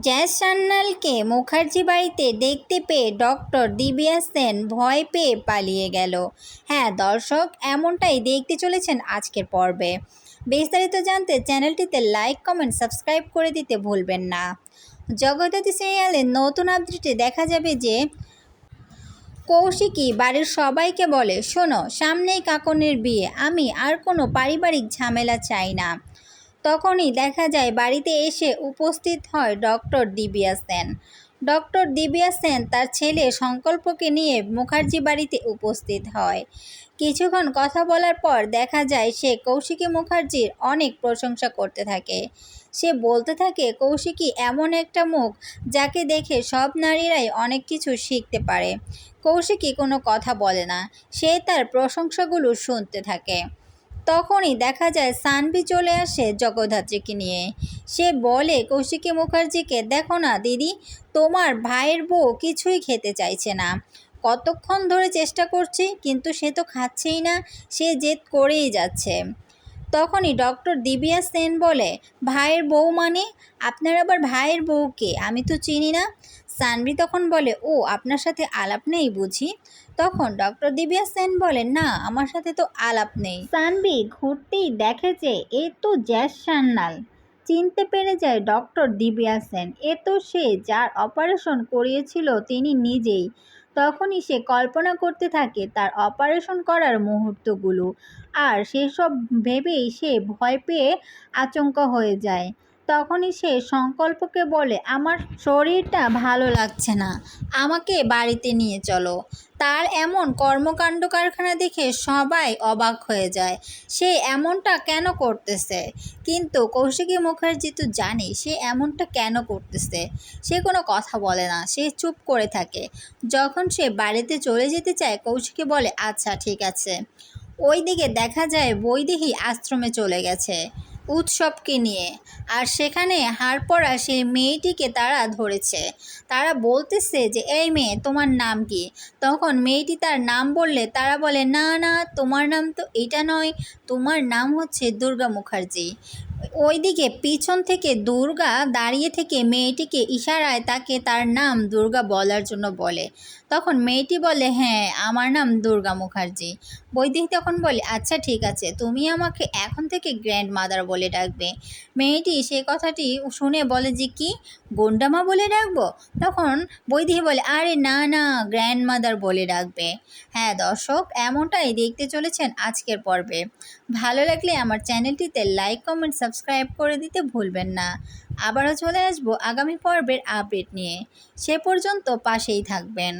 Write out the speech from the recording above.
Jazz সান্যালকে Mukherjee বাড়িতে দেখতে পেয়ে ডক্টর দিব্যা সেন ভয় পেয়ে পালিয়ে গেল। হ্যাঁ দর্শক, এমনটাই দেখতে চলেছেন আজকের পর্বে। বিস্তারিত জানতে চ্যানেলটিতে লাইক, কমেন্ট, সাবস্ক্রাইব করে দিতে ভুলবেন না। জগদ্ধাত্রী সিরিয়ালের নতুন আপডেটে দেখা যাবে যে কৌশিকী বাড়ির সবাইকে বলে, শোনো, সামনেই কাকনের বিয়ে, আমি আর কোনো পারিবারিক ঝামেলা চাই না। তখনই দেখা যায় বাড়িতে এসে উপস্থিত হয় ডক্টর দিব্যা সেন। ডক্টর দিব্যা সেন তার ছেলে সংকল্পকে নিয়ে মুখার্জি বাড়িতে উপস্থিত হয়। কিছুক্ষণ কথা বলার পর দেখা যায় সে কৌশিকী মুখার্জির অনেক প্রশংসা করতে থাকে। সে বলতে থাকে কৌশিকী এমন একটা মুখ যাকে দেখে সব নারীরাই অনেক কিছু শিখতে পারে। কৌশিকী কোনো কথা বলে না, সে তার প্রশংসাগুলো শুনতে থাকে। তখনই দেখা যায় সানভি চলে আসে জগদ্ধাত্রীকে নিয়ে। সে বলে কৌশিকী মুখার্জিকে, দেখো না দিদি, তোমার ভাইয়ের বউ কিছুই খেতে চাইছে না। কতক্ষণ ধরে চেষ্টা করছি কিন্তু সে তো খাচ্ছেই না, সে জেদ করেই যাচ্ছে। তখনই ডক্টর দিব্যা সেন বলে, ভাইয়ের বউ মানে? আপনার আবার ভাইয়ের বউকে আমি তো চিনি না। সানভি তখন বলে, ও আপনার সাথে আলাপ নেই বুঝি? তখন ডক্টর দিব্যা সেন বলে, না, আমার সাথে তো আলাপ নেই। সানভি ঘুরতেই দেখে যে এ তো জ্যাজ সান্যাল। চিনতে পেরে যায় ডক্টর দিব্যা সেন, এ তো সে যার অপারেশন করিয়েছিল তিনি নিজেই। তখনই সে কল্পনা করতে থাকে তার অপারেশন করার মুহূর্তগুলো, আর সেসব ভেবেই সে ভয় পেয়ে আচমকা হয়ে যায়। তখনই সে সংকল্পকে বলে, আমার শরীরটা ভালো লাগছে না, আমাকে বাড়িতে নিয়ে চলো। তার এমন কর্মকাণ্ড কারখানা দেখে সবাই অবাক হয়ে যায়, সে এমনটা কেন করতেছে। কিন্তু কৌশিকী মুখার্জি তো জানে সে এমনটা কেন করতেছে। সে কোনো কথা বলে না, সে চুপ করে থাকে। যখন সে বাড়িতে চলে যেতে চায় কৌশিকী বলে, আচ্ছা ঠিক আছে। ওইদিকে দেখা যায় বৈদেহী আশ্রমে চলে গেছে উৎসবকে নিয়ে, আর সেখানে হাড় পড়া সেই মেয়েটিকে তারা ধরেছে। তারা বলতেছে যে, এই মেয়ে, তোমার নাম কি? তখন মেয়েটি তার নাম বললে তারা বলে, না না, তোমার নাম তো এটা নয়, তোমার নাম হচ্ছে দুর্গা মুখার্জি। ওইদিকে পিছন থেকে দুর্গা দাঁড়িয়ে থেকে মেয়েটিকে ইশারায় তাকে তার নাম দুর্গা বলার জন্য বলে। তখন মেয়েটি বলে, হ্যাঁ, আমার নাম দুর্গা মুখার্জি। বৈদেহী তখন বলে, আচ্ছা ঠিক আছে, তুমি আমাকে এখন থেকে গ্র্যান্ড মাদার বলে ডাকবে। মেয়েটি সে কথাটি শুনে বলে যে, কি, গন্ডামা বলে ডাকবো? তখন বৈদেহী বলে, আরে না না, গ্র্যান্ড মাদার বলে ডাকবে। হ্যাঁ দর্শক, এমনটাই দেখতে চলেছেন আজকের পর্বে। ভালো লাগলে আমার চ্যানেলটিতে লাইক, কমেন্ট, সাবস্ক্রাইব করে দিতে ভুলবেন না। আবারও চলে আসবো আগামী পর্বের আপডেট নিয়ে। সে পর্যন্ত পাশেই থাকবেন।